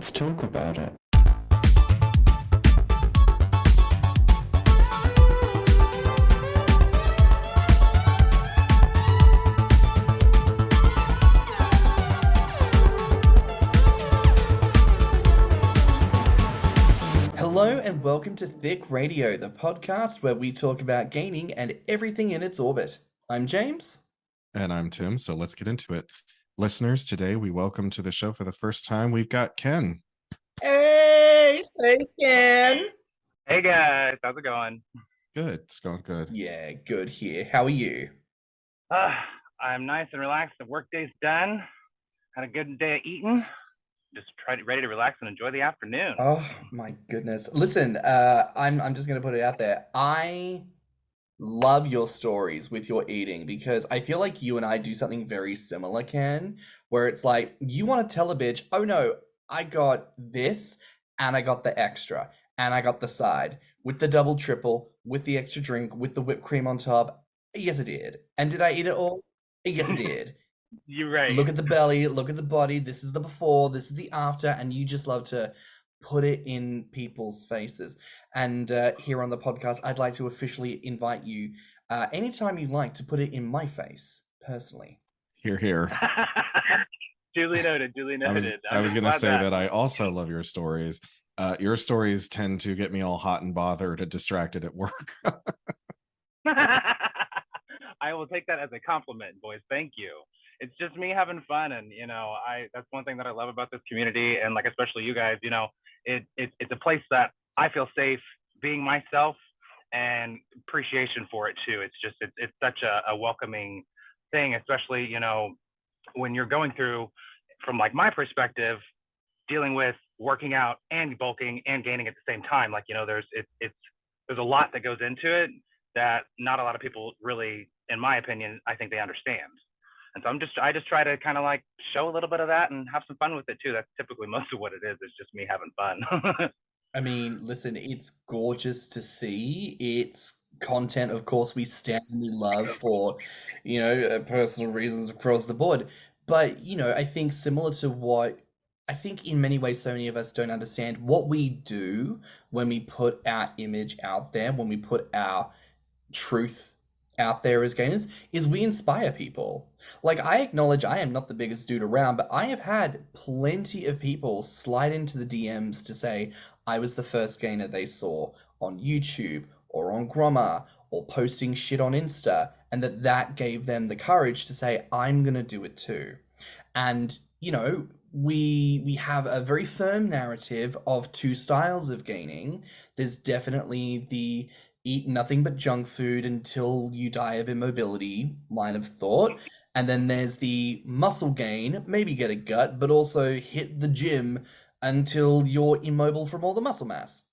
Let's talk about it. Hello and welcome to Thicc Radio, the podcast where we talk about gaining and everything in its orbit. I'm James. And I'm Tim, so let's get into it. Listeners, today we welcome to the show for the first time, we've got Ken. Hey Ken. Hey guys, how's it going? Good, it's going good. Yeah, good here. How are you? I'm nice and relaxed. The workday's done. Had a good day of eating. Just ready to relax and enjoy the afternoon. Oh my goodness. Listen, I'm just gonna put it out there. I love your stories with your eating because I feel like you and I do something very similar, Ken, where it's like you want to tell a bitch, oh no, I got this and I got the extra and I got the side with the double triple, with the extra drink, with the whipped cream on top. Yes, I did. And did I eat it all? Yes, I did. You're right. Look at the belly, look at the body. This is the before, this is the after, and you just love to put it in people's faces. And here on the podcast, I'd like to officially invite you anytime you like to put it in my face, personally. Hear, hear. Duly noted, duly noted. I was going to say that I also love your stories. Your stories tend to get me all hot and bothered and distracted at work. I will take that as a compliment, boys. Thank you. It's just me having fun, and that's one thing that I love about this community, and like especially you guys. It's a place that I feel safe being myself, and appreciation for it too. It's such a welcoming thing, especially when you're going through, from like my perspective, dealing with working out and bulking and gaining at the same time. Like there's a lot that goes into it that not a lot of people really, in my opinion, I think they understand. And so I just try to kind of like show a little bit of that and have some fun with it too. That's typically most of what it is. It's just me having fun. I mean, listen, it's gorgeous to see. It's content, of course, we stand and we love for, personal reasons across the board. But, I think similar to what I think in many ways so many of us don't understand what we do when we put our image out there, when we put our truth out there as gainers, is we inspire people. Like, I acknowledge I am not the biggest dude around, but I have had plenty of people slide into the DMs to say I was the first gainer they saw on YouTube or on Grommr or posting shit on Insta, and that gave them the courage to say I'm gonna do it too. And we have a very firm narrative of two styles of gaining. There's definitely the eat nothing but junk food until you die of immobility line of thought. And then there's the muscle gain, maybe get a gut, but also hit the gym until you're immobile from all the muscle mass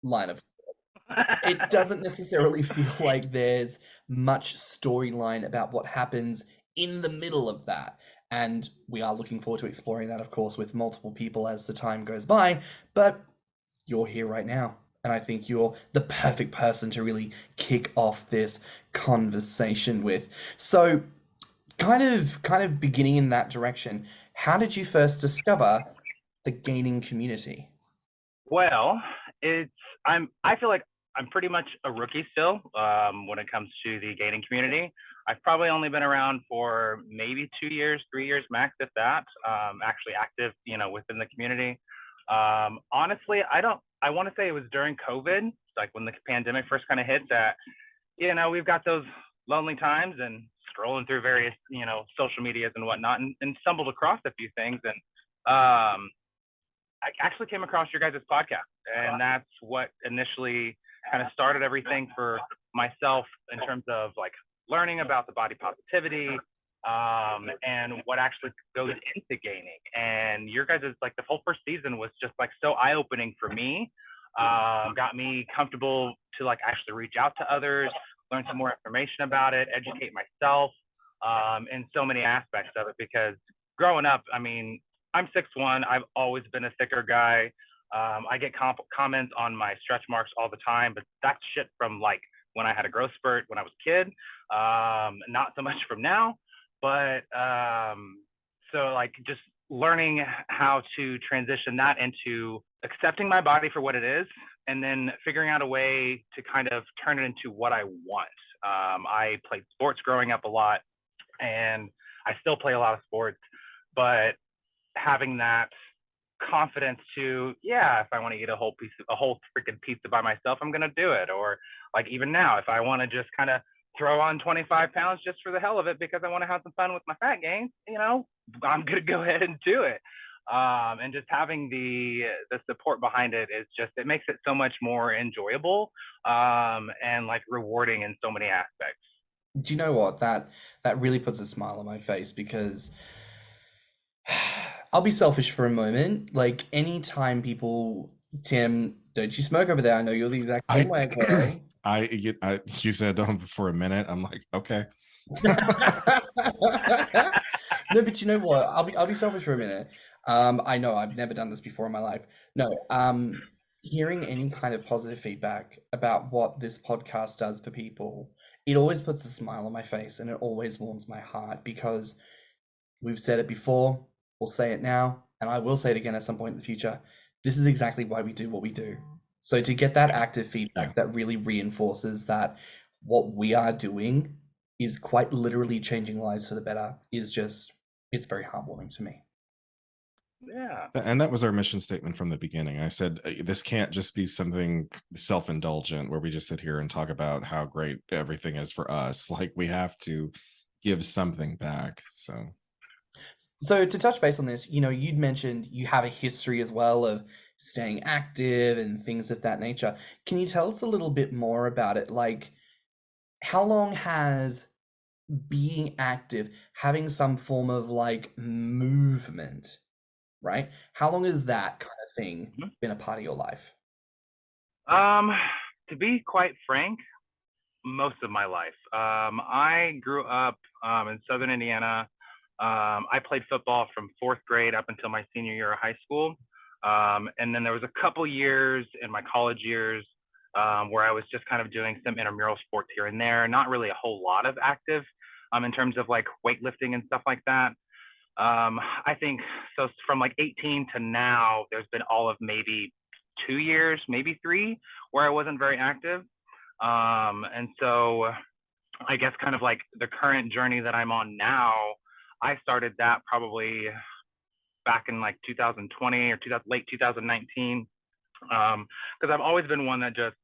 line of thought. It doesn't necessarily feel like there's much storyline about what happens in the middle of that. And we are looking forward to exploring that, of course, with multiple people as the time goes by. But you're here right now. And I think you're the perfect person to really kick off this conversation with. So kind of beginning in that direction, how did you first discover the gaining community? Well, I feel like I'm pretty much a rookie still when it comes to the gaining community. I've probably only been around for maybe 2 years, 3 years max, if that, actually active, within the community. Honestly, I want to say it was during COVID, like when the pandemic first kind of hit, that, we've got those lonely times and scrolling through various, social medias and whatnot, and stumbled across a few things. And I actually came across your guys' podcast, and that's what initially kind of started everything for myself in terms of like learning about the body positivity, and what actually goes into gaining. And your guys' like the whole first season was just like so eye-opening for me. Got me comfortable to like actually reach out to others, learn some more information about it, educate myself, in so many aspects of it. Because growing up, I mean, I'm 6'1". I've always been a thicker guy. I get comments on my stretch marks all the time, but that's shit from like when I had a growth spurt when I was a kid. Not so much from now, but so like just learning how to transition that into accepting my body for what it is, and then figuring out a way to kind of turn it into what I want. I played sports growing up a lot, and I still play a lot of sports, but having that confidence to, yeah, if I want to eat a whole freaking pizza by myself, I'm gonna do it. Or like even now, if I want to just kind of throw on 25 pounds just for the hell of it because I want to have some fun with my fat gains, I'm gonna go ahead and do it. And just having the support behind it is just, it makes it so much more enjoyable, and like rewarding in so many aspects. Do you know what? That really puts a smile on my face because I'll be selfish for a moment. Like anytime people, Tim, don't you smoke over there? I know you're the exact same way, okay? You said for a minute. I'm like, okay. No, but you know what? I'll be selfish for a minute. I know I've never done this before in my life. No, hearing any kind of positive feedback about what this podcast does for people, it always puts a smile on my face and it always warms my heart because we've said it before, we'll say it now, and I will say it again at some point in the future. This is exactly why we do what we do. So to get that active feedback that really reinforces that what we are doing is quite literally changing lives for the better is just, it's very heartwarming to me. Yeah. And that was our mission statement from the beginning. I said, this can't just be something self-indulgent where we just sit here and talk about how great everything is for us. Like we have to give something back. So to touch base on this, you'd mentioned you have a history as well of staying active and things of that nature. Can you tell us a little bit more about it? Like, how long has being active, having some form of like movement, right? How long has that kind of thing been a part of your life? To be quite frank, most of my life. I grew up in Southern Indiana. I played football from 4th grade up until my senior year of high school. And then there was a couple years in my college years where I was just kind of doing some intramural sports here and there, not really a whole lot of active in terms of like weightlifting and stuff like that. I think so from like 18 to now, there's been all of maybe 2 years, maybe 3, where I wasn't very active. And so I guess kind of like the current journey that I'm on now, I started that probably back in like 2020 or late 2019. Because I've always been one that just,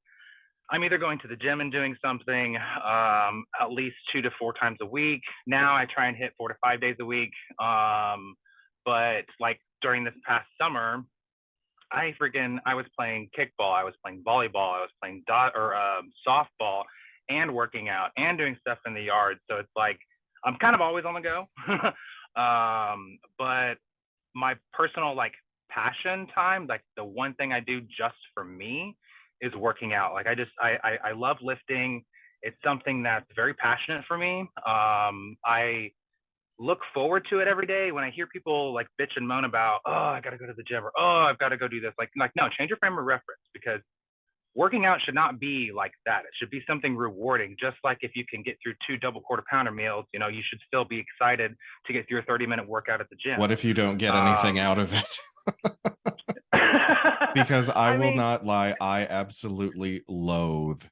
I'm either going to the gym and doing something at least 2 to 4 times a week. Now I try and hit 4 to 5 days a week. But like during this past summer, I was playing kickball, I was playing volleyball, I was playing softball, and working out and doing stuff in the yard. So it's like I'm kind of always on the go. But my personal like passion time, like the one thing I do just for me, is working out. Like I love lifting. It's something that's very passionate for me. I look forward to it every day. When I hear people like bitch and moan about, oh, I got to go to the gym, or oh, I've got to go do this. Like no, change your frame of reference, because working out should not be like that. It should be something rewarding. Just like if you can get through 2 double quarter pounder meals, you should still be excited to get through a 30-minute workout at the gym. What if you don't get anything out of it? Because I will not lie, I absolutely loathe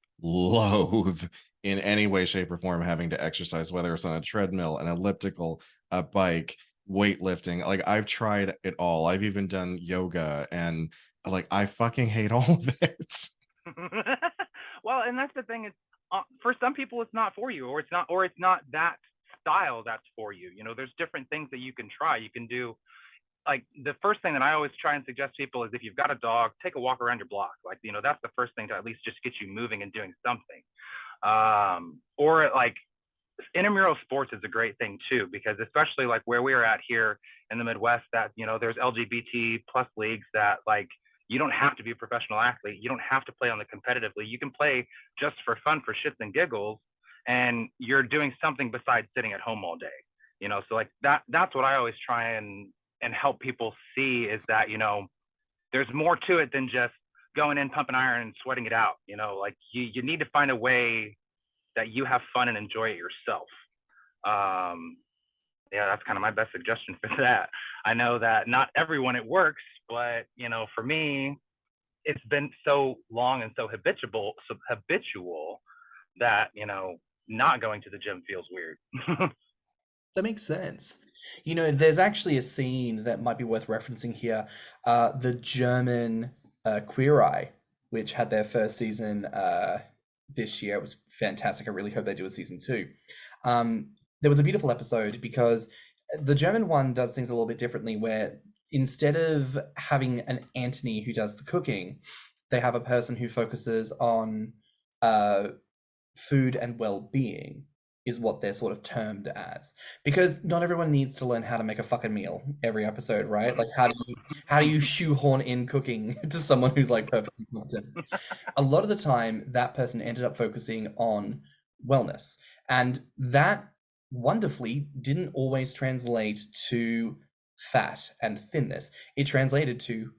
in any way, shape, or form having to exercise, whether it's on a treadmill, an elliptical, a bike, weightlifting. Like I've tried it all. I've even done yoga, and like I fucking hate all of it. Well, and that's the thing, is for some people it's not for you, or it's not that style that's for you. There's different things that you can try. You can do, like, the first thing that I always try and suggest to people is, if you've got a dog, take a walk around your block. Like, that's the first thing to at least just get you moving and doing something. Or like intramural sports is a great thing too, because especially like where we are at here in the Midwest, that there's LGBT plus leagues that, like, you don't have to be a professional athlete, you don't have to play on the competitively, you can play just for fun, for shits and giggles, and you're doing something besides sitting at home all day. So like that's what I always try and help people see, is that there's more to it than just going in, pumping iron, and sweating it out. Like you need to find a way that you have fun and enjoy it yourself. yeah, that's kind of my best suggestion for that. I know that not everyone it works, but for me, it's been so long and so habitual that not going to the gym feels weird. That makes sense. There's actually a scene that might be worth referencing here. The German Queer Eye, which had their first season this year. It was fantastic. I really hope they do a season two. There was a beautiful episode because the German one does things a little bit differently, where instead of having an Anthony who does the cooking, they have a person who focuses on uh, food and well-being is what they're sort of termed as, because not everyone needs to learn how to make a fucking meal every episode, right? Like how do you shoehorn in cooking to someone who's like perfectly competent? A lot of the time that person ended up focusing on wellness, and that wonderfully didn't always translate to fat and thinness. It translated to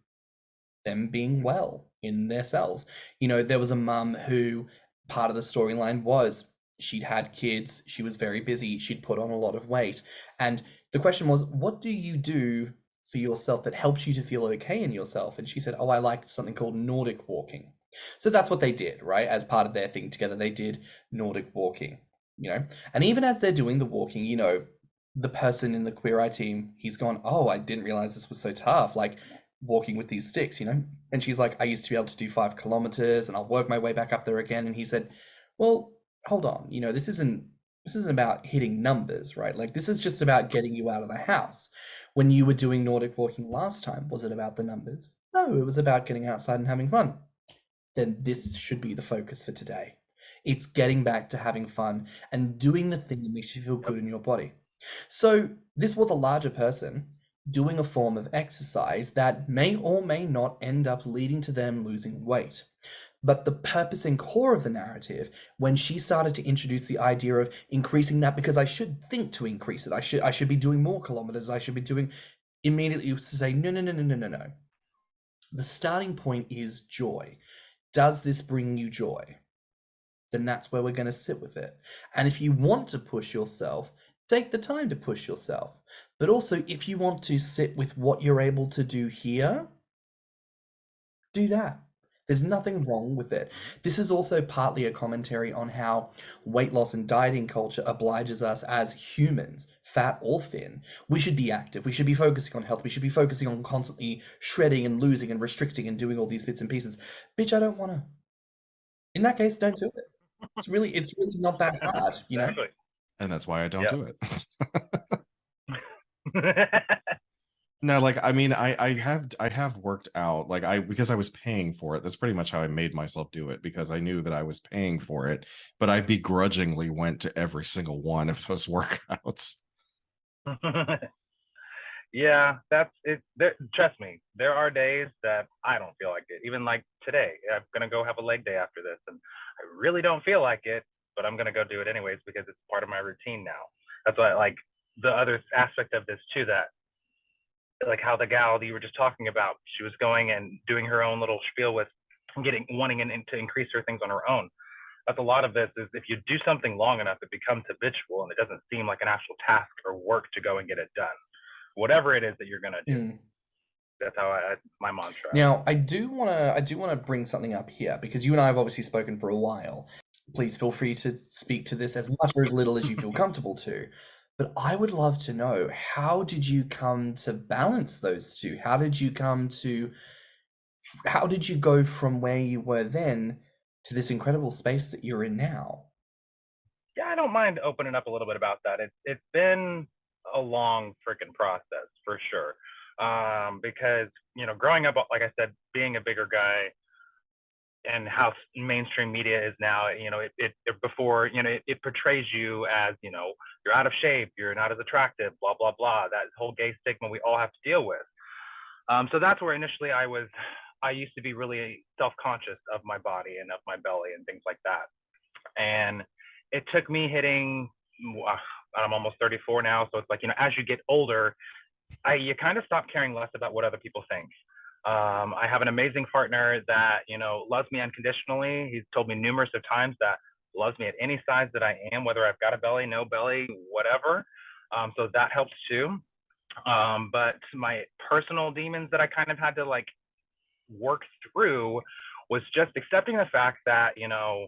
them being well in their cells. There was a mum who, part of the storyline was she'd had kids, she was very busy, she'd put on a lot of weight. And the question was, what do you do for yourself that helps you to feel okay in yourself? And she said, oh, I like something called Nordic walking. So that's what they did, right? As part of their thing together, they did Nordic walking. And even as they're doing the walking, the person in the Queer Eye team, he's gone, oh, I didn't realize this was so tough. Like, walking with these sticks. And she's like, I used to be able to do 5 kilometers and I'll work my way back up there again. And he said, well, hold on, this isn't about hitting numbers, right? Like, this is just about getting you out of the house. When you were doing Nordic walking last time, was it about the numbers? No, it was about getting outside and having fun. Then this should be the focus for today. It's getting back to having fun and doing the thing that makes you feel good in your body. So this was a larger person doing a form of exercise that may or may not end up leading to them losing weight. But the purpose and core of the narrative, when she started to introduce the idea of increasing that, because I should think to increase it, I should be doing more kilometers, I should be doing, immediately to say, no, no, no, no, no, no, no. The starting point is joy. Does this bring you joy? Then that's where we're going to sit with it. And if you want to push yourself, take the time to push yourself. But also, if you want to sit with what you're able to do here, do that. There's nothing wrong with it. This is also partly a commentary on how weight loss and dieting culture obliges us as humans, fat or thin. We should be active. We should be focusing on health. We should be focusing on constantly shredding and losing and restricting and doing all these bits and pieces. Bitch, I don't want to. In that case, don't do it. It's really not that hard. Exactly. And that's why I don't do it. Yeah. No, like, I mean, I have worked out, like, because I was paying for it. That's pretty much how I made myself do it, because I knew that I was paying for it, but I begrudgingly went to every single one of those workouts. Yeah, that's it. Trust me, there are days that I don't feel like it. Even like today, I'm gonna go have a leg day after this, and I really don't feel like it, but I'm gonna go do it anyways because it's part of my routine now. That's why, like, the other aspect of this too, that like how the gal that you were just talking about, she was going and doing her own little spiel with wanting to increase her things on her own. That's a lot of this is if you do something long enough, it becomes habitual and it doesn't seem like an actual task or work to go and get it done. Whatever it is that you're gonna do. That's how my mantra. Now, I do wanna bring something up here, because you and I have obviously spoken for a while. Please feel free to speak to this as much or as little as you feel comfortable to. But I would love to know, how did you come to balance those two? How did you go from where you were then to this incredible space that you're in now? Yeah, I don't mind opening up a little bit about that. It's been a long freaking process for sure. Because growing up, like I said, being a bigger guy and how mainstream media is now, it portrays you as, you're out of shape, you're not as attractive, blah, blah, blah, that whole gay stigma we all have to deal with. So that's where initially I used to be really self-conscious of my body and of my belly and things like that. And it took me hitting, I'm almost 34 now. So it's like, as you get older, you kind of stop caring less about what other people think. I have an amazing partner that, loves me unconditionally. He's told me numerous of times that loves me at any size that I am, whether I've got a belly, no belly, whatever. So that helps too. But my personal demons that I kind of had to like work through was just accepting the fact that, you know,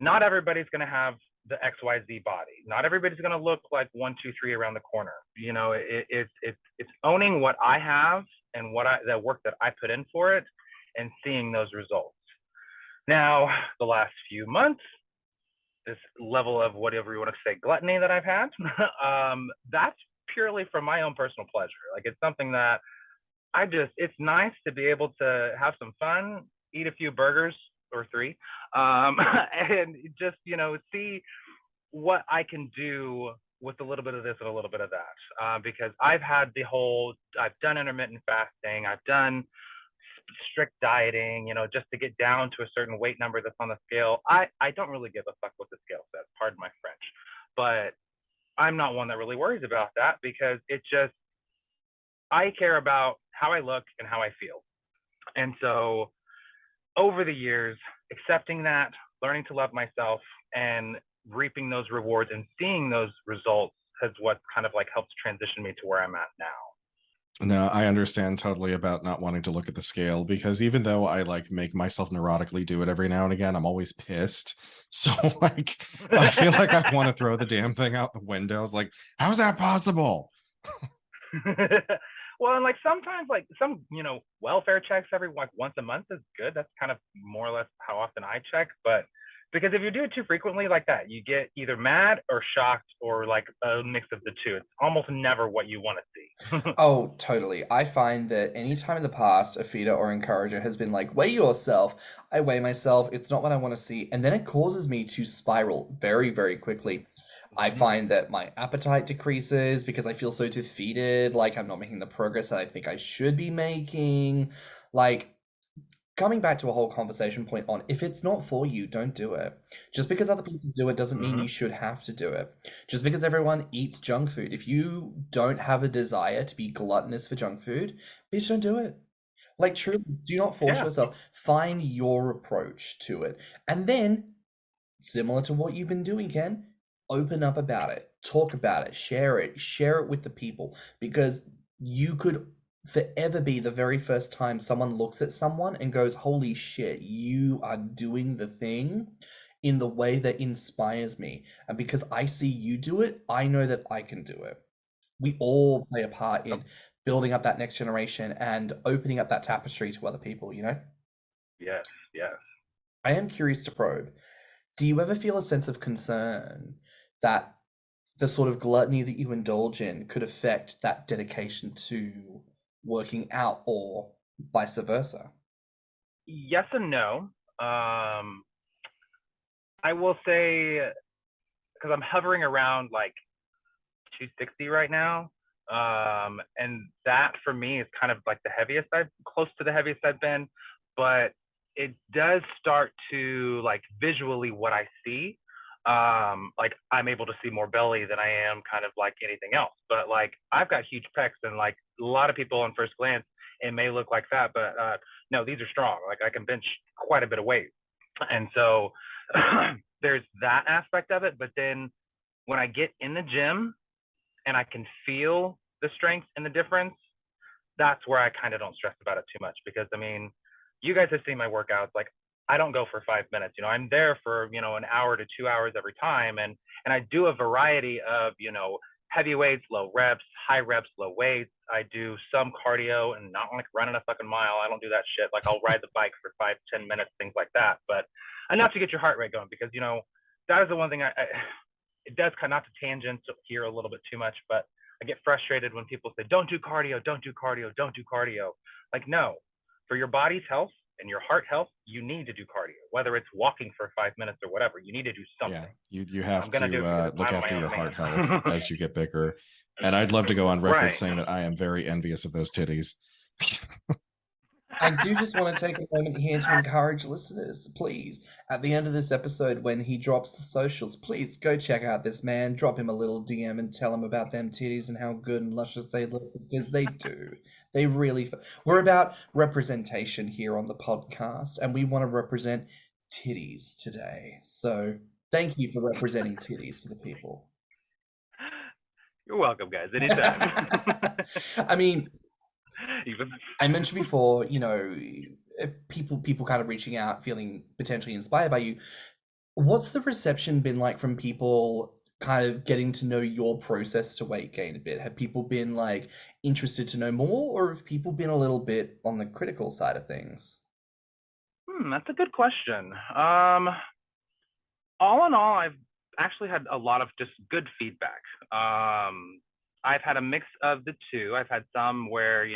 not everybody's going to have the XYZ body. Not everybody's going to look like 1, 2, 3 around the corner. You know, it's owning what I have and the work that I put in for it and seeing those results. Now, the last few months, this level of whatever you want to say, gluttony that I've had, that's purely from my own personal pleasure. Like, it's something that it's nice to be able to have some fun, eat a few burgers or 3, and just, you know, see what I can do with a little bit of this and a little bit of that. Because I've done intermittent fasting, I've done strict dieting, you know, just to get down to a certain weight number that's on the scale. I don't really give a fuck what the scale says, pardon my French, but I'm not one that really worries about that, because I care about how I look and how I feel. And so over the years, accepting that, learning to love myself, and reaping those rewards and seeing those results has what kind of like helps transition me to where I'm at now. No, I understand totally about not wanting to look at the scale, because even though I like make myself neurotically do it every now and again, I'm always pissed. So like, I feel like I want to throw the damn thing out the window. It's like, how's that possible? Well, and like sometimes like some, you know, welfare checks every like once a month is good. That's kind of more or less how often I check. But because if you do it too frequently like that, you get either mad or shocked or like a mix of the two. It's almost never what you want to see. Oh, totally. I find that anytime in the past a feeder or encourager has been like, weigh yourself, I weigh myself, it's not what I want to see. And then it causes me to spiral very, very quickly. I find that my appetite decreases because I feel so defeated, like I'm not making the progress that I think I should be making. Like, coming back to a whole conversation point on, if it's not for you, don't do it. Just because other people do it doesn't mean you should have to do it. Just because everyone eats junk food, if you don't have a desire to be gluttonous for junk food, bitch, don't do it. Like, truly, do not force yourself. Find your approach to it. And then, similar to what you've been doing, Ken, open up about it, talk about it, share it with the people, because you could forever be the very first time someone looks at someone and goes, holy shit, you are doing the thing in the way that inspires me. And because I see you do it, I know that I can do it. We all play a part in building up that next generation and opening up that tapestry to other people, you know? Yes. I am curious to probe. Do you ever feel a sense of concern that the sort of gluttony that you indulge in could affect that dedication to working out, or vice versa? Yes and no. I will say, because I'm hovering around like 260 right now. And that for me is kind of like close to the heaviest I've been, but it does start to like visually what I see. Like I'm able to see more belly than I am kind of like anything else, but like I've got huge pecs, and like a lot of people on first glance, it may look like fat, but no, these are strong. Like I can bench quite a bit of weight. And so there's that aspect of it. But then when I get in the gym and I can feel the strength and the difference, that's where I kind of don't stress about it too much. Because I mean, you guys have seen my workouts. Like I don't go for 5 minutes, you know, I'm there for, you know, an hour to 2 hours every time. And I do a variety of, you know, heavy weights, low reps, high reps, low weights. I do some cardio, and not like running a fucking mile. I don't do that shit. Like I'll ride the bike for 5-10 minutes, things like that. But enough to get your heart rate going, because, you know, that is the one thing it does kind of, not to tangent here a little bit too much, but I get frustrated when people say, don't do cardio, don't do cardio, don't do cardio. Like, no, for your body's health and your heart health, you need to do cardio, whether it's walking for 5 minutes or whatever. You need to do something. Yeah, you have to look after your heart health as you get bigger. And I'd love to go on record saying that I am very envious of those titties. I do just want to take a moment here to encourage listeners, please, at the end of this episode, when he drops the socials, please go check out this man, drop him a little DM and tell him about them titties and how good and luscious they look, because they do. They really... We're about representation here on the podcast, and we want to represent titties today. So thank you for representing titties for the people. You're welcome, guys. Anytime. I mean, Even I mentioned before, people kind of reaching out, feeling potentially inspired by you. What's the reception been like from people kind of getting to know your process to weight gain a bit? Have people been like interested to know more, or have people been a little bit on the critical side of things? that's a good question. All in all, I've actually had a lot of just good feedback. I've had a mix of the two. I've had some where,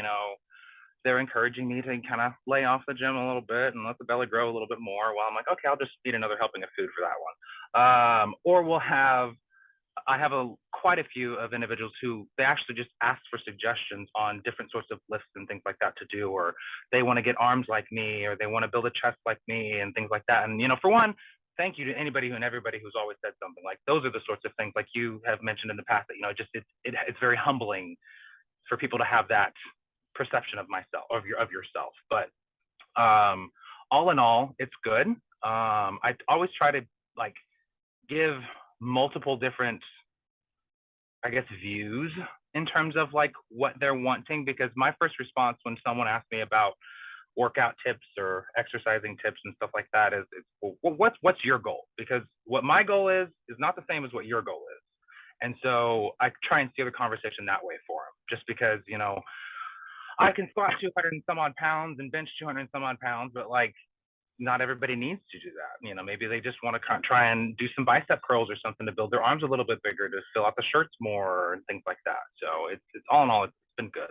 they're encouraging me to kind of lay off the gym a little bit and let the belly grow a little bit more, while I'm like, okay, I'll just eat another helping of food for that one. Or I have quite a few of individuals who they actually just ask for suggestions on different sorts of lifts and things like that to do, or they want to get arms like me, or they want to build a chest like me and things like that. And, for one, thank you to anybody and everybody who's always said something. Like, those are the sorts of things, like you have mentioned in the past, that, it's very humbling for people to have that perception of myself, of yourself. But all in all, it's good. I always try to like give multiple different, I guess, views in terms of like what they're wanting, because my first response when someone asks me about workout tips or exercising tips and stuff like that is, well, what's your goal? Because what my goal is not the same as what your goal is. And so I try and steer the conversation that way for them, just because, I can squat 200 and some odd pounds and bench 200 and some odd pounds, but like, not everybody needs to do that. Maybe they just want to try and do some bicep curls or something to build their arms a little bit bigger, to fill out the shirts more and things like that. So it's all in all, it's been good.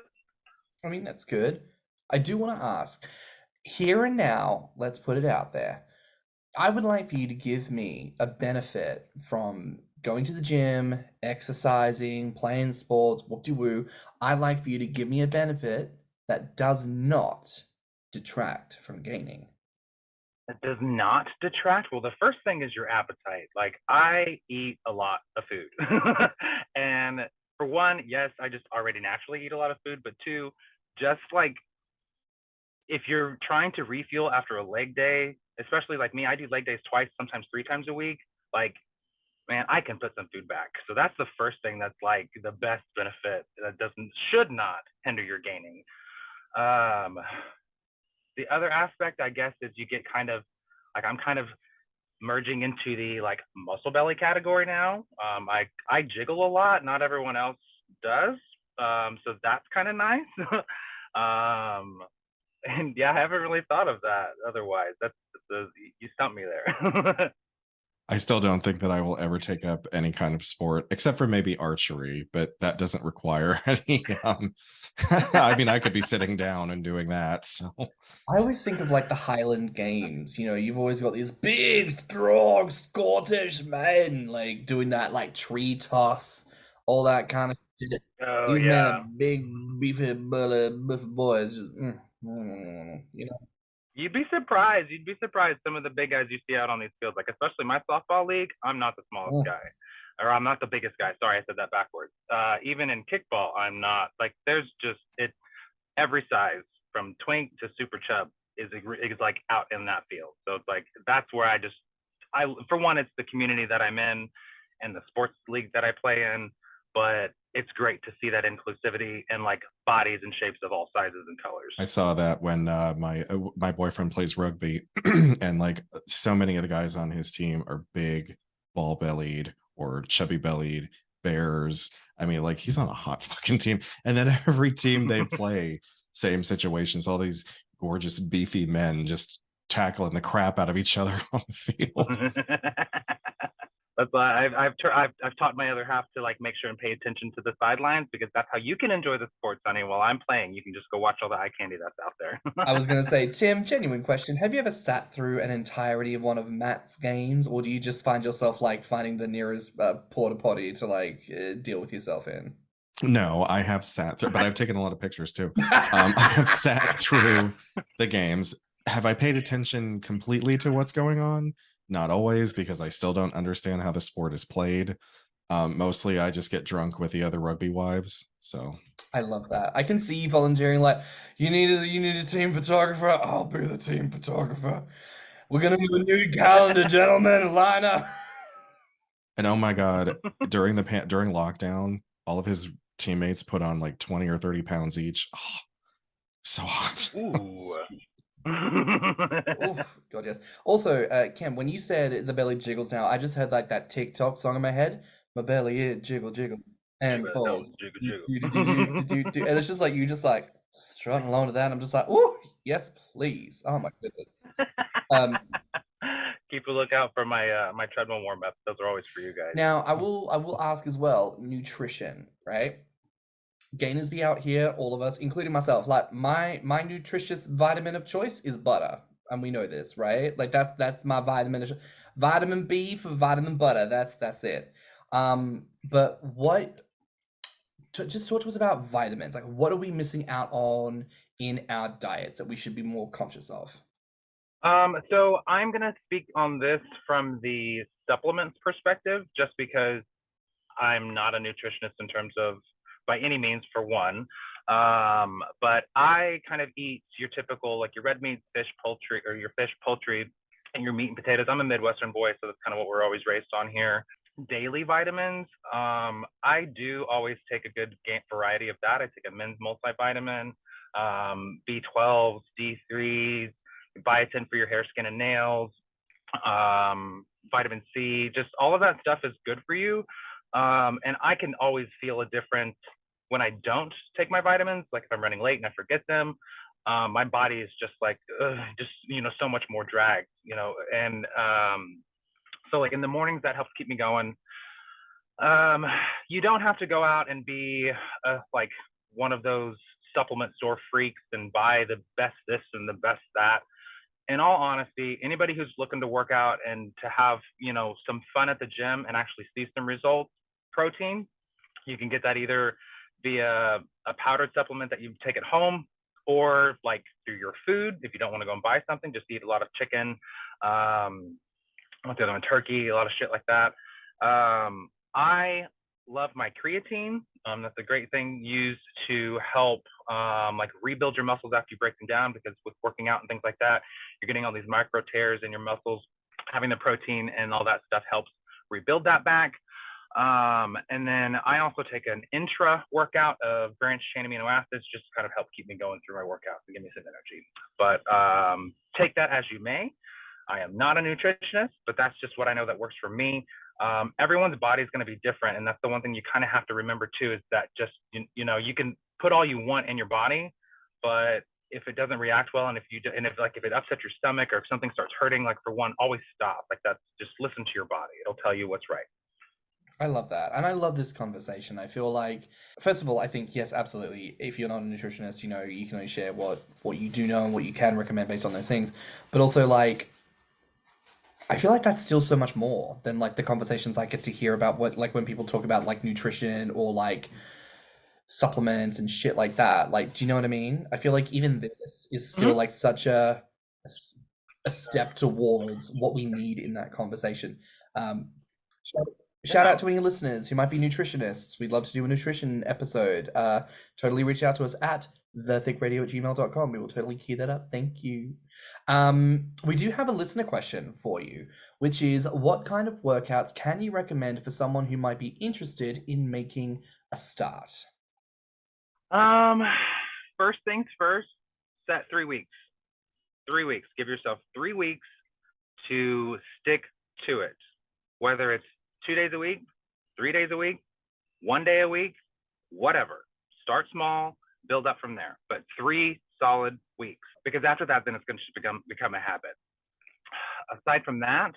I mean, that's good. I do want to ask, here and now, let's put it out there. I would like for you to give me a benefit from going to the gym, exercising, playing sports, whoop-de-woo. I'd like for you to give me a benefit that does not detract from gaining. It does not detract. Well, the first thing is your appetite. Like, I eat a lot of food. And for one, yes, I just already naturally eat a lot of food. But two, just like if you're trying to refuel after a leg day, especially like me, I do leg days twice, sometimes 3 times a week. Like, man, I can put some food back. So that's the first thing that's like the best benefit that should not hinder your gaining. The other aspect, I guess, is you get kind of like, I'm kind of merging into the like muscle belly category now. I jiggle a lot. Not everyone else does. So that's kind of nice. And yeah, I haven't really thought of that otherwise. You stumped me there. I still don't think that I will ever take up any kind of sport except for maybe archery, but that doesn't require any. I mean, I could be sitting down and doing that. So I always think of like the Highland Games. You've always got these big, strong Scottish men like doing that like tree toss, all that kind of shit. Oh These men yeah. are big, beefy, burly boys. Just, You'd be surprised some of the big guys you see out on these fields, like especially my softball league. I'm not the smallest guy, or I'm not the biggest guy. Sorry, I said that backwards. Even in kickball, I'm not. Like, there's just every size from twink to super chub is like out in that field. So it's like, that's where I for one, it's the community that I'm in and the sports league that I play in, but it's great to see that inclusivity and like bodies and shapes of all sizes and colors. I saw that when my boyfriend plays rugby, and like so many of the guys on his team are big, ball-bellied or chubby-bellied bears. I mean, like, he's on a hot fucking team, and then every team they play, same situations. All these gorgeous, beefy men just tackling the crap out of each other on the field. That's why I've taught my other half to like make sure and pay attention to the sidelines, because that's how you can enjoy the sports, honey. While I'm playing, you can just go watch all the eye candy that's out there. I was going to say, Tim, genuine question. Have you ever sat through an entirety of one of Matt's games, or do you just find yourself like finding the nearest porta potty to like deal with yourself in? No, I have sat through, but I've taken a lot of pictures too. I have sat through the games. Have I paid attention completely to what's going on? Not always, because I still don't understand how the sport is played. Mostly I just get drunk with the other rugby wives. So I love that. I can see you volunteering, like, you need a team photographer. I'll be the team photographer. We're gonna do a new calendar, gentlemen. Line up. And oh my god, during lockdown, all of his teammates put on like 20 or 30 pounds each. Oh, so hot. Ooh. Oof, God, yes. Also, Cam, when you said the belly jiggles now, I just heard like that TikTok song in my head. My belly, it jiggles and falls. Jiggle, Do. And it's just like you just like strutting along to that. And I'm just like, oh, yes, please. Oh my goodness. Keep a lookout for my my treadmill warm up. Those are always for you guys. Now, I will ask as well, nutrition, right? Gainers be out here, all of us, including myself. Like my nutritious vitamin of choice is butter, and we know this, right? Like that's my vitamin B for vitamin butter. That's it. But just talk to us about vitamins. Like, what are we missing out on in our diets that we should be more conscious of? So I'm gonna speak on this from the supplements perspective, just because I'm not a nutritionist in terms of by any means, for one. But I kind of eat your typical, like your red meat, fish, poultry, or your fish, poultry, and your meat and potatoes. I'm a Midwestern boy, so that's kind of what we're always raised on here. Daily vitamins, I do always take a good variety of that. I take a men's multivitamin, B12s, D3s, biotin for your hair, skin, and nails, vitamin C, just all of that stuff is good for you. And I can always feel a difference when I don't take my vitamins, like if I'm running late and I forget them. My body is just like, just, so much more dragged, and so like in the mornings, that helps keep me going. You don't have to go out and be like one of those supplement store freaks and buy the best this and the best that. In all honesty, anybody who's looking to work out and to have, some fun at the gym and actually see some results, protein, you can get that either via a powdered supplement that you take at home, or like through your food. If you don't want to go and buy something, just eat a lot of chicken, what's the other one, turkey, a lot of shit like that. I love my creatine. That's a great thing used to help like rebuild your muscles after you break them down, because with working out and things like that, you're getting all these micro tears in your muscles. Having the protein and all that stuff helps rebuild that back. And then I also take an intra workout of branched chain amino acids, just to kind of help keep me going through my workouts and give me some energy. But take that as you may. I am not a nutritionist, but that's just what I know that works for me. Everyone's body is going to be different, and that's the one thing you kind of have to remember too, is that just you can put all you want in your body, but if it doesn't react well, and if it upsets your stomach, or if something starts hurting, like for one, always stop. Like that's just listen to your body; it'll tell you what's right. I love that. And I love this conversation. I feel like, first of all, I think, yes, absolutely. If you're not a nutritionist, you can only share what you do know and what you can recommend based on those things. But also, like, I feel like that's still so much more than like the conversations I get to hear about when people talk about like nutrition or like supplements and shit like that. Like, do you know what I mean? I feel like even this is still like such a step towards what we need in that conversation. Shout out to any listeners who might be nutritionists. We'd love to do a nutrition episode. Totally reach out to us at thiccradio@gmail.com. We will totally key that up. Thank you. We do have a listener question for you, which is, what kind of workouts can you recommend for someone who might be interested in making a start? First things first, set 3 weeks. 3 weeks. Give yourself 3 weeks to stick to it. Whether it's 2 days a week, 3 days a week, 1 day a week, whatever. Start small, build up from there. But 3 solid weeks, because after that, then it's going to become a habit. Aside from that,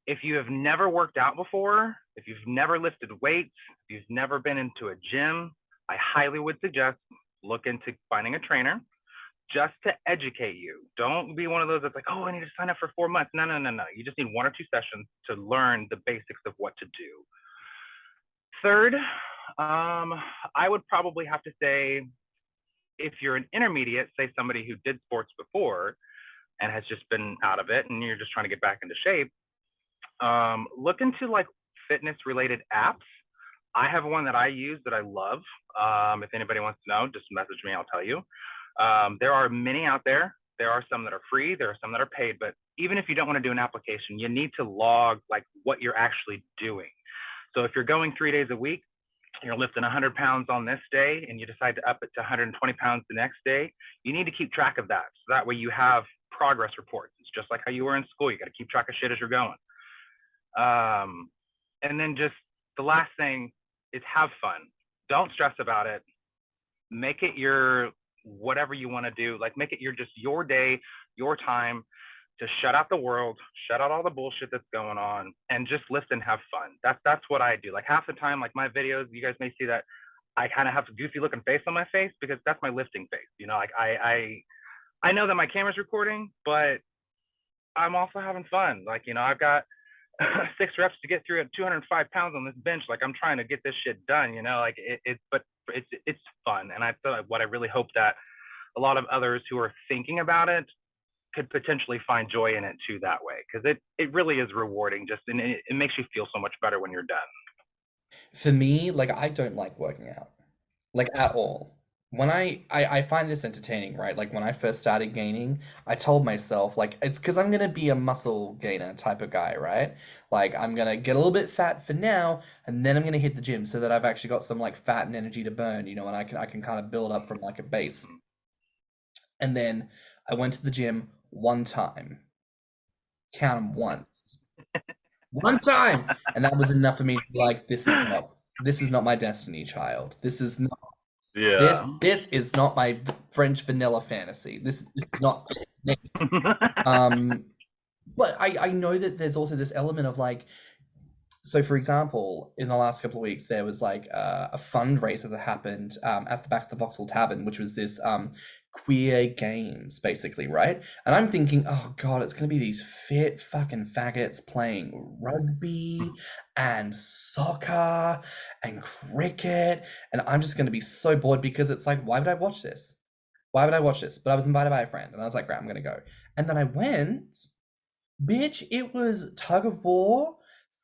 if you have never worked out before, if you've never lifted weights, if you've never been into a gym, I highly would suggest look into finding a trainer just to educate you. Don't be one of those that's like, oh, I need to sign up for 4 months. No. You just need 1 or 2 sessions to learn the basics of what to do. Third, I would probably have to say, if you're an intermediate, say somebody who did sports before and has just been out of it and you're just trying to get back into shape, look into like fitness related apps. I have one that I use that I love. If anybody wants to know, just message me, I'll tell you. There are many out there. There are some that are free. There are some that are paid. But even if you don't want to do an application, you need to log like what you're actually doing. So if you're going 3 days a week, you're lifting 100 pounds on this day and you decide to up it to 120 pounds the next day, you need to keep track of that. So that way you have progress reports. It's just like how you were in school. You got to keep track of shit as you're going. And then just the last thing is have fun. Don't stress about it. Make it your whatever you want to do. Like make it just your day, your time to shut out the world, shut out all the bullshit that's going on, and just lift and have fun. That's what I do. Like half the time, like my videos, you guys may see that I kind of have a goofy looking face on my face because that's my lifting face. You know, like I know that my camera's recording, but I'm also having fun. Like, you know, I've got 6 reps to get through at 205 pounds on this bench. Like I'm trying to get this shit done, you know, like but it's fun. And I feel like what I really hope that a lot of others who are thinking about it could potentially find joy in it too that way. Cause it really is rewarding and it makes you feel so much better when you're done. For me, like I don't like working out, like at all. When I find this entertaining, right? Like when I first started gaining, I told myself like it's because I'm gonna be a muscle gainer type of guy, right? Like I'm gonna get a little bit fat for now, and then I'm gonna hit the gym so that I've actually got some like fat and energy to burn, you know, and I can kind of build up from like a base. And then I went to the gym one time, count them once, one time, and that was enough for me to be like, this is not my destiny, child. This is not this is not my French vanilla fantasy. This is not me. But I know that there's also this element of like, so for example, in the last couple of weeks, there was like a fundraiser that happened at the back of the Vauxhall Tavern, which was this queer games, basically, right? And I'm thinking, oh God, it's gonna be these fit fucking faggots playing rugby and soccer and cricket, and I'm just gonna be so bored because it's like, why would I watch this? Why would I watch this? But I was invited by a friend, and I was like, great, I'm gonna go. And then I went, bitch, it was tug of war,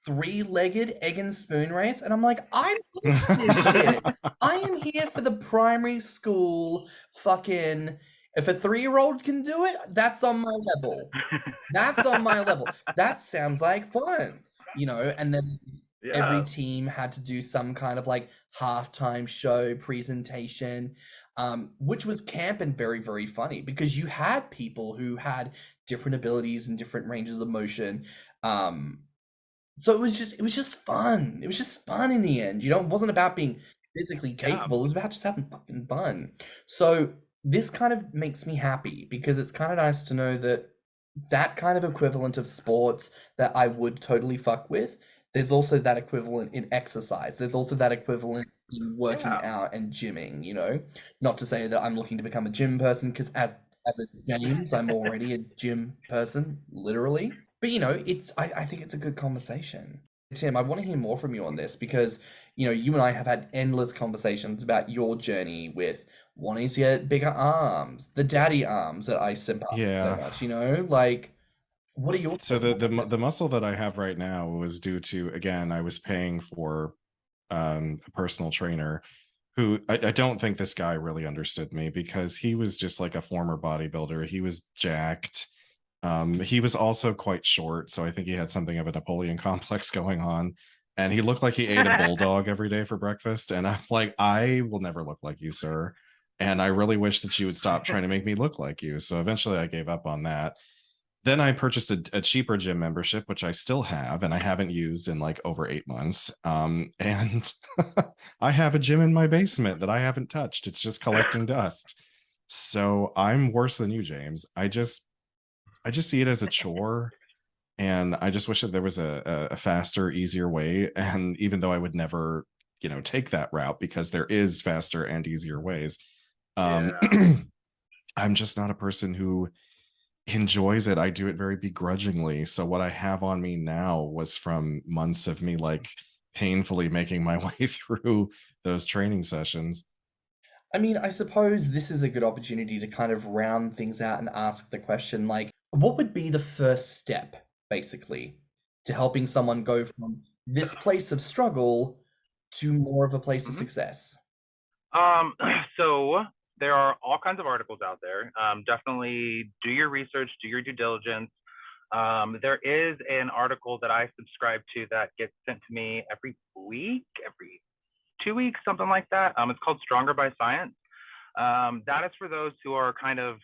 3-legged egg and spoon race, and I'm like, I'm here for this shit. I am here for the primary school fucking. If a 3-year-old can do it, that's on my level. That's on my level. That sounds like fun, you know. And then every team had to do some kind of like halftime show presentation, which was camp and very, very funny because you had people who had different abilities and different ranges of motion. So it was just fun. It was just fun in the end. You know, it wasn't about being physically capable. It was about just having fucking fun. So this kind of makes me happy because it's kind of nice to know that that kind of equivalent of sports that I would totally fuck with, there's also that equivalent in exercise. There's also that equivalent in working out and gymming, you know? Not to say that I'm looking to become a gym person because as a James, I'm already a gym person, literally. But you know, I think it's a good conversation. Tim, I want to hear more from you on this because, you know, you and I have had endless conversations about your journey with wanting to get bigger arms, the daddy arms that I simp up so much, you know? Like, what are your So the muscle that I have right now was due to, again, I was paying for a personal trainer who I don't think this guy really understood me because he was just like a former bodybuilder. He was jacked. He was also quite short, so I think he had something of a Napoleon complex going on. And he looked like he ate a bulldog every day for breakfast. And I'm like, I will never look like you, sir. And I really wish that you would stop trying to make me look like you. So eventually I gave up on that. Then I purchased a cheaper gym membership, which I still have, and I haven't used in like over 8 months. And I have a gym in my basement that I haven't touched. It's just collecting dust. So I'm worse than you, James. I just see it as a chore, and I just wish that there was a faster, easier way. And even though I would never, you know, take that route because there is faster and easier ways, I'm just not a person who enjoys it. I do it very begrudgingly. So what I have on me now was from months of me like painfully making my way through those training sessions. I mean, I suppose this is a good opportunity to kind of round things out and ask the question, like, what would be the first step, basically, to helping someone go from this place of struggle to more of a place of success? So there are all kinds of articles out there. Definitely do your research, do your due diligence. There is an article that I subscribe to that gets sent to me every week, every 2 weeks, something like that. It's called Stronger by Science. That is for those who are kind of,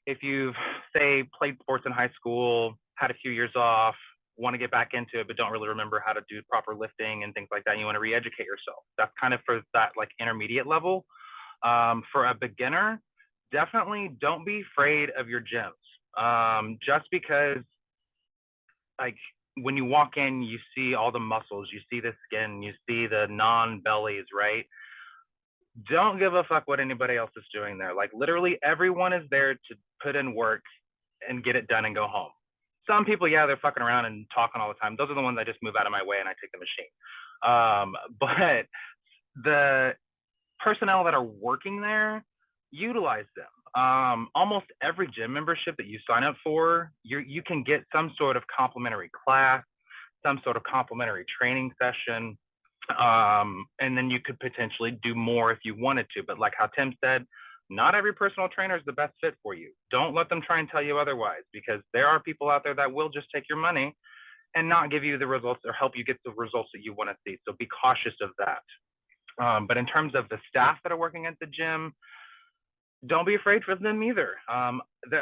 if you've, say, played sports in high school, had a few years off, want to get back into it, but don't really remember how to do proper lifting and things like that, and you want to re-educate yourself. That's kind of for that like intermediate level. For a beginner, definitely don't be afraid of your gyms. Just because, like, when you walk in, you see all the muscles, you see the skin, you see the non-bellies, right? Don't give a fuck what anybody else is doing there. Like, literally everyone is there to put in work and get it done and go home. Some people, yeah, they're fucking around and talking all the time. Those are the ones I just move out of my way and I take the machine. But the personnel that are working there, utilize them. Almost every gym membership that you sign up for, you can get some sort of complimentary class, some sort of complimentary training session. And then you could potentially do more if you wanted to. But like how Tim said, not every personal trainer is the best fit for you. Don't let them try and tell you otherwise, because there are people out there that will just take your money and not give you the results or help you get the results that you want to see. So be cautious of that. But in terms of the staff that are working at the gym, don't be afraid for them either.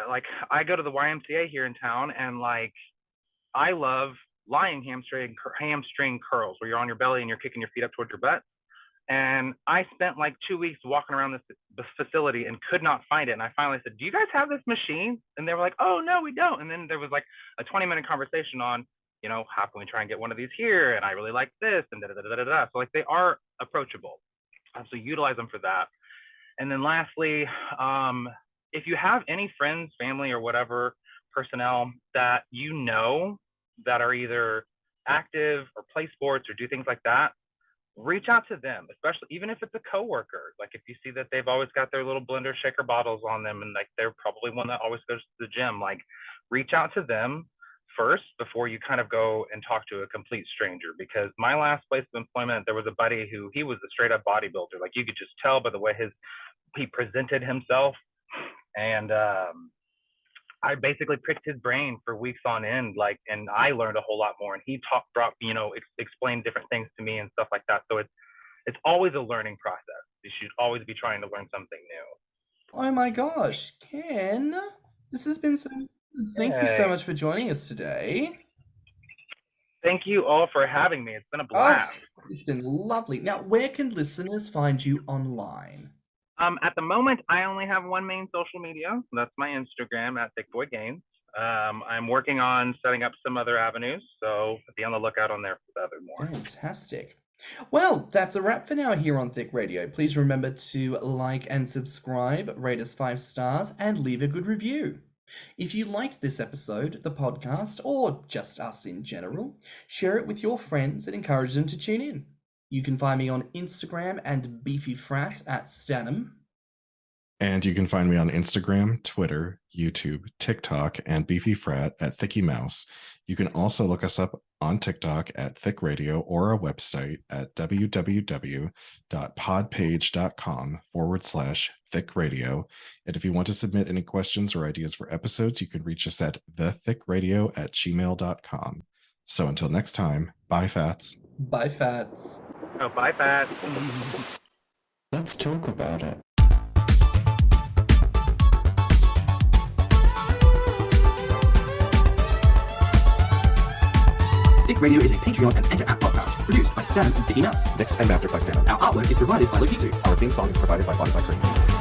Like, I go to the YMCA here in town, and like, I love lying hamstring curls, where you're on your belly and you're kicking your feet up towards your butt. And I spent like 2 weeks walking around this facility and could not find it. And I finally said, do you guys have this machine? And they were like, oh, no, we don't. And then there was like a 20-minute conversation on, you know, how can we try and get one of these here? And I really like this, and da-da-da-da-da. So like, they are approachable. So utilize them for that. And then lastly, if you have any friends, family, or whatever personnel that you know that are either active or play sports or do things like that, reach out to them, especially even if it's a coworker. Like, if you see that they've always got their little blender shaker bottles on them, and like they're probably one that always goes to the gym, like, reach out to them first before you kind of go and talk to a complete stranger. Because my last place of employment, there was a buddy who, he was a straight up bodybuilder. Like, you could just tell by the way he presented himself. And I basically pricked his brain for weeks on end, like, and I learned a whole lot more. And he explained different things to me and stuff like that. So it's always a learning process. You should always be trying to learn something new. Oh my gosh, Ken, this has been so good. Thank you so much for joining us today. Thank you all for having me. It's been a blast. Oh, it's been lovely. Now, where can listeners find you online? At the moment, I only have one main social media. That's my Instagram at thiccboigains. I'm working on setting up some other avenues, so be on the lookout on there for the other more. Fantastic. Well, that's a wrap for now here on Thicc Radio. Please remember to like and subscribe, rate us 5 stars, and leave a good review. If you liked this episode, the podcast, or just us in general, share it with your friends and encourage them to tune in. You can find me on Instagram and beefyfrat at stannnum. And you can find me on Instagram, Twitter, YouTube, TikTok, and beefyfrat at thiccmouse. You can also look us up on TikTok at Thicc Radio, or our website at www.podpage.com/Thicc Radio. And if you want to submit any questions or ideas for episodes, you can reach us at thiccradio@gmail.com. So until next time, bye, Fats. Bye, Fats. Oh, bye, Fats. Let's talk about it. Thicc Radio is a Patreon and Anchor app podcast produced by Stan and Thicky Mouse. Mixed and mastered by Stannon. Our artwork is provided by Lokitu. Our theme song is provided by Spotify.